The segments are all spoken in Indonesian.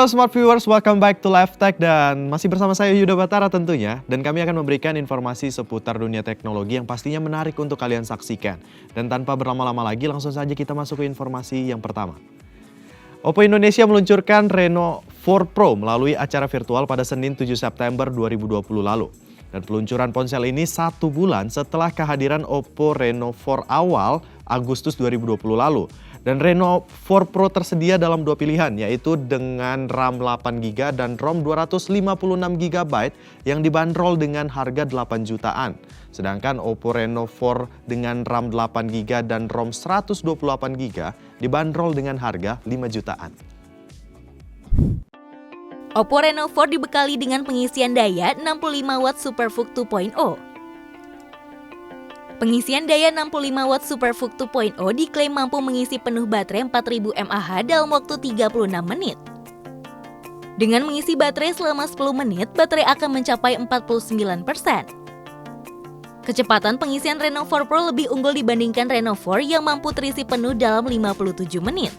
Halo Smart Viewers, welcome back to Live Tech dan masih bersama saya Yuda Batara tentunya. Dan kami akan memberikan informasi seputar dunia teknologi yang pastinya menarik untuk kalian saksikan. Dan tanpa berlama-lama lagi langsung saja kita masuk ke informasi yang pertama. Oppo Indonesia meluncurkan Reno 4 Pro melalui acara virtual pada Senin 7 September 2020 lalu. Dan peluncuran ponsel ini 1 bulan setelah kehadiran Oppo Reno 4 awal Agustus 2020 lalu. Dan Reno 4 Pro tersedia dalam 2 pilihan, yaitu dengan RAM 8GB dan ROM 256GB yang dibanderol dengan harga 8 jutaan. Sedangkan Oppo Reno 4 dengan RAM 8GB dan ROM 128GB dibanderol dengan harga 5 jutaan. Oppo Reno 4 dibekali dengan pengisian daya 65W SuperVOOC 2.0. Pengisian daya 65W SuperVOOC 2.0 diklaim mampu mengisi penuh baterai 4000 mAh dalam waktu 36 menit. Dengan mengisi baterai selama 10 menit, baterai akan mencapai 49%. Kecepatan pengisian Reno 4 Pro lebih unggul dibandingkan Reno 4 yang mampu terisi penuh dalam 57 menit.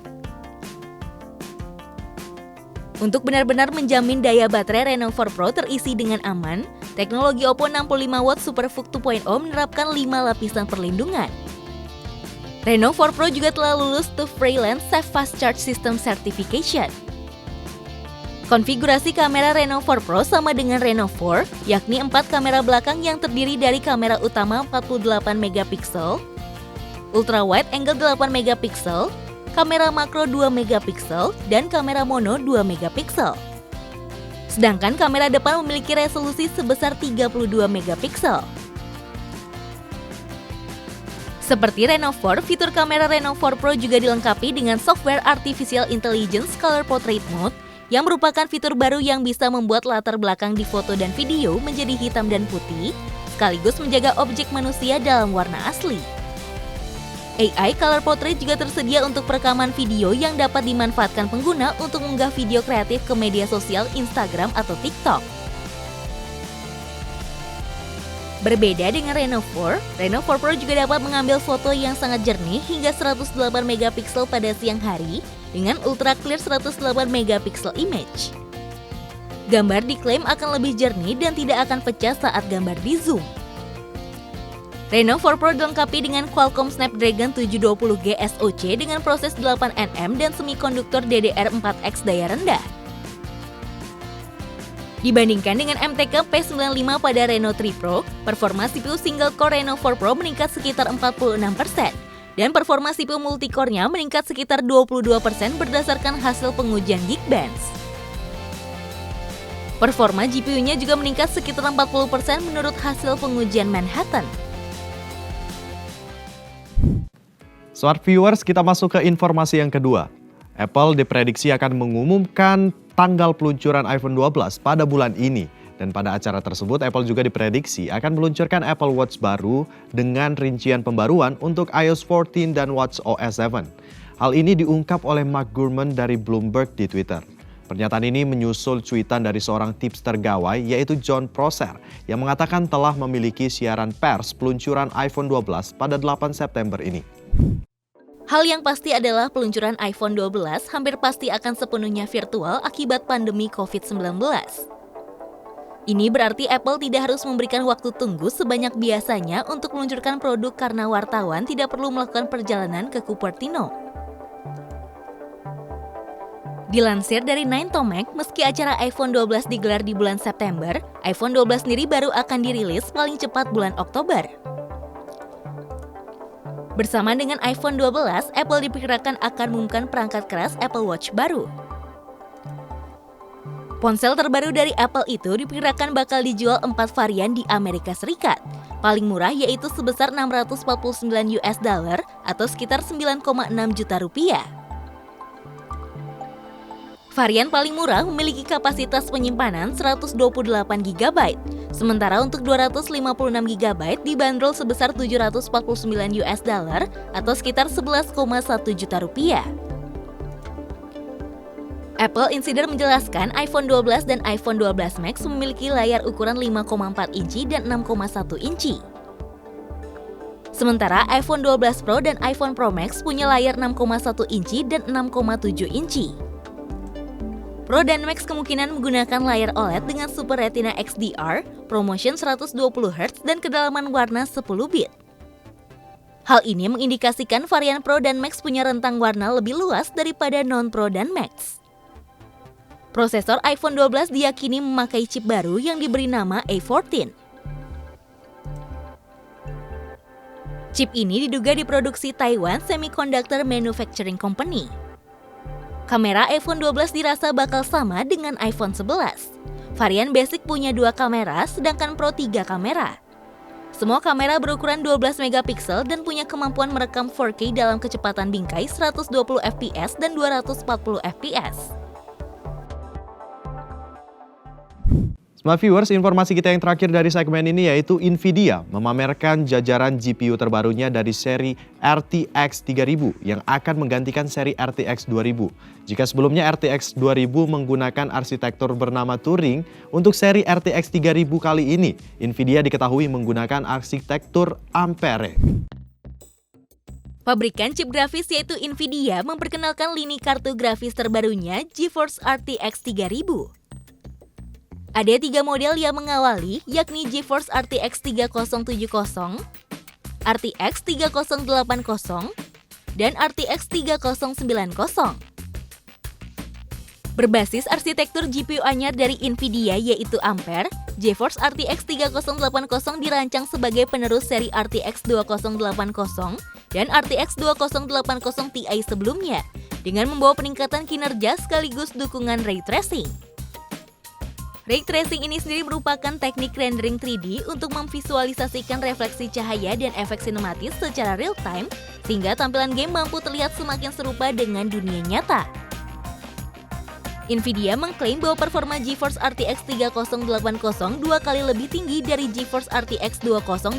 Untuk benar-benar menjamin daya baterai Reno 4 Pro terisi dengan aman, teknologi Oppo 65W SuperVOOC 2.0 menerapkan 5 lapisan perlindungan. Reno 4 Pro juga telah lulus TÜV Rheinland Safe Fast Charge System Certification. Konfigurasi kamera Reno 4 Pro sama dengan Reno 4, yakni 4 kamera belakang yang terdiri dari kamera utama 48MP, ultra wide angle 8MP, kamera makro 2MP, dan kamera mono 2MP. Sedangkan kamera depan memiliki resolusi sebesar 32MP. Seperti Reno 4, fitur kamera Reno 4 Pro juga dilengkapi dengan software Artificial Intelligence Color Portrait Mode yang merupakan fitur baru yang bisa membuat latar belakang di foto dan video menjadi hitam dan putih, sekaligus menjaga objek manusia dalam warna asli. AI Color Portrait juga tersedia untuk perekaman video yang dapat dimanfaatkan pengguna untuk mengunggah video kreatif ke media sosial Instagram atau TikTok. Berbeda dengan Reno 4, Reno 4 Pro juga dapat mengambil foto yang sangat jernih hingga 108MP pada siang hari dengan ultra clear 108MP image. Gambar diklaim akan lebih jernih dan tidak akan pecah saat gambar di zoom. Reno 4 Pro dilengkapi dengan Qualcomm Snapdragon 720G SoC dengan proses 8nm dan semikonduktor DDR4X daya rendah. Dibandingkan dengan MTK P95 pada Reno 3 Pro, performa CPU single core Reno 4 Pro meningkat sekitar 46%, dan performa CPU multicore-nya meningkat sekitar 22% berdasarkan hasil pengujian Geekbench. Performa GPU-nya juga meningkat sekitar 40% menurut hasil pengujian Manhattan. Smart Viewers, kita masuk ke informasi yang kedua. Apple diprediksi akan mengumumkan tanggal peluncuran iPhone 12 pada bulan ini. Dan pada acara tersebut, Apple juga diprediksi akan meluncurkan Apple Watch baru dengan rincian pembaruan untuk iOS 14 dan watchOS 7. Hal ini diungkap oleh Mark Gurman dari Bloomberg di Twitter. Pernyataan ini menyusul cuitan dari seorang tipster gawai yaitu John Prosser yang mengatakan telah memiliki siaran pers peluncuran iPhone 12 pada 8 September ini. Hal yang pasti adalah peluncuran iPhone 12 hampir pasti akan sepenuhnya virtual akibat pandemi COVID-19. Ini berarti Apple tidak harus memberikan waktu tunggu sebanyak biasanya untuk meluncurkan produk karena wartawan tidak perlu melakukan perjalanan ke Cupertino. Dilansir dari Nine to Mac, meski acara iPhone 12 digelar di bulan September, iPhone 12 sendiri baru akan dirilis paling cepat bulan Oktober. Bersama dengan iPhone 12, Apple diperkirakan akan mengumumkan perangkat keras Apple Watch baru. Ponsel terbaru dari Apple itu diperkirakan bakal dijual 4 varian di Amerika Serikat. Paling murah yaitu sebesar $649 atau sekitar 9,6 juta rupiah. Varian paling murah memiliki kapasitas penyimpanan 128GB, sementara untuk 256GB dibanderol sebesar $749 atau sekitar 11,1 juta rupiah. Apple Insider menjelaskan iPhone 12 dan iPhone 12 Max memiliki layar ukuran 5,4 inci dan 6,1 inci. Sementara iPhone 12 Pro dan iPhone Pro Max punya layar 6,1 inci dan 6,7 inci. Pro dan Max kemungkinan menggunakan layar OLED dengan Super Retina XDR, ProMotion 120Hz dan kedalaman warna 10 bit. Hal ini mengindikasikan varian Pro dan Max punya rentang warna lebih luas daripada non-Pro dan Max. Prosesor iPhone 12 diyakini memakai chip baru yang diberi nama A14. Chip ini diduga diproduksi Taiwan Semiconductor Manufacturing Company. Kamera iPhone 12 dirasa bakal sama dengan iPhone 11. Varian basic punya 2 kamera, sedangkan Pro 3 kamera. Semua kamera berukuran 12 megapiksel dan punya kemampuan merekam 4K dalam kecepatan bingkai 120 fps dan 240 fps. Smart viewers, informasi kita yang terakhir dari segmen ini yaitu Nvidia memamerkan jajaran GPU terbarunya dari seri RTX 3000 yang akan menggantikan seri RTX 2000. Jika sebelumnya RTX 2000 menggunakan arsitektur bernama Turing, untuk seri RTX 3000 kali ini, Nvidia diketahui menggunakan arsitektur Ampere. Pabrikan chip grafis yaitu Nvidia memperkenalkan lini kartu grafis terbarunya GeForce RTX 3000. Ada 3 model yang mengawali, yakni GeForce RTX 3070, RTX 3080, dan RTX 3090. Berbasis arsitektur GPU anyar dari Nvidia yaitu Ampere, GeForce RTX 3080 dirancang sebagai penerus seri RTX 2080 dan RTX 2080 Ti sebelumnya, dengan membawa peningkatan kinerja sekaligus dukungan ray tracing. Ray tracing ini sendiri merupakan teknik rendering 3D untuk memvisualisasikan refleksi cahaya dan efek sinematis secara real-time, sehingga tampilan game mampu terlihat semakin serupa dengan dunia nyata. Nvidia mengklaim bahwa performa GeForce RTX 3080 2 kali lebih tinggi dari GeForce RTX 2080.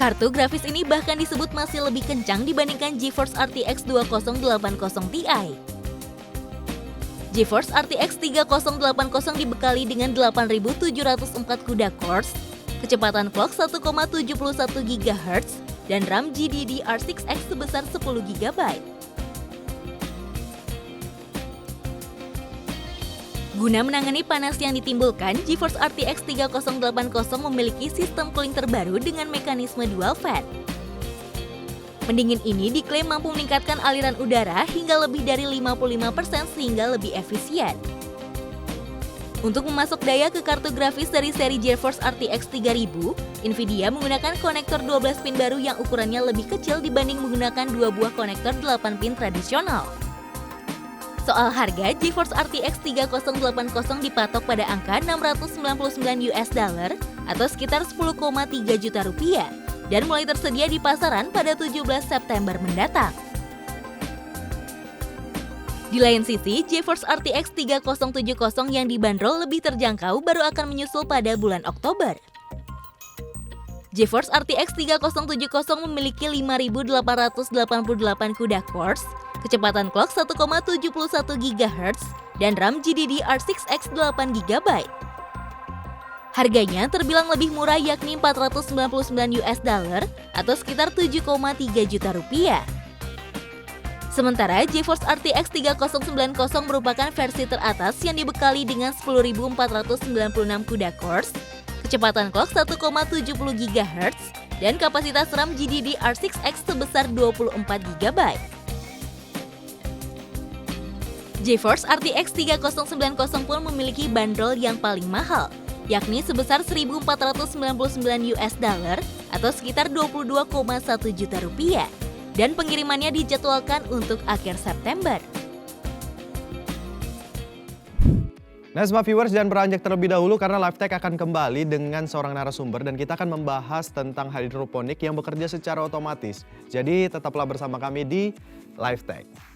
Kartu grafis ini bahkan disebut masih lebih kencang dibandingkan GeForce RTX 2080 Ti. GeForce RTX 3080 dibekali dengan 8704 CUDA cores, kecepatan clock 1,71 GHz, dan RAM GDDR6X sebesar 10 GB. Guna menangani panas yang ditimbulkan, GeForce RTX 3080 memiliki sistem cooling terbaru dengan mekanisme dual fan. Pendingin ini diklaim mampu meningkatkan aliran udara hingga lebih dari 55% sehingga lebih efisien. Untuk memasok daya ke kartu grafis dari seri GeForce RTX 3000, Nvidia menggunakan konektor 12 pin baru yang ukurannya lebih kecil dibanding menggunakan 2 buah konektor 8 pin tradisional. Soal harga, GeForce RTX 3080 dipatok pada angka $699 atau sekitar 10,3 juta rupiah. Dan mulai tersedia di pasaran pada 17 September mendatang. Di lain sisi, GeForce RTX 3070 yang dibanderol lebih terjangkau baru akan menyusul pada bulan Oktober. GeForce RTX 3070 memiliki 5888 CUDA cores, kecepatan clock 1,71 GHz, dan RAM GDDR6X 8 GB. Harganya terbilang lebih murah yakni $499 atau sekitar 7,3 juta rupiah. Sementara GeForce RTX 3090 merupakan versi teratas yang dibekali dengan 10.496 CUDA cores, kecepatan clock 1,70 GHz, dan kapasitas RAM GDDR6X sebesar 24 GB. GeForce RTX 3090 pun memiliki bandrol yang paling mahal, yakni sebesar $1.499 atau sekitar 22,1 juta rupiah, dan pengirimannya dijadwalkan untuk akhir September. Nah, Smart Viewers, jangan beranjak terlebih dahulu karena LiveTech akan kembali dengan seorang narasumber dan kita akan membahas tentang hidroponik yang bekerja secara otomatis. Jadi tetaplah bersama kami di LiveTech.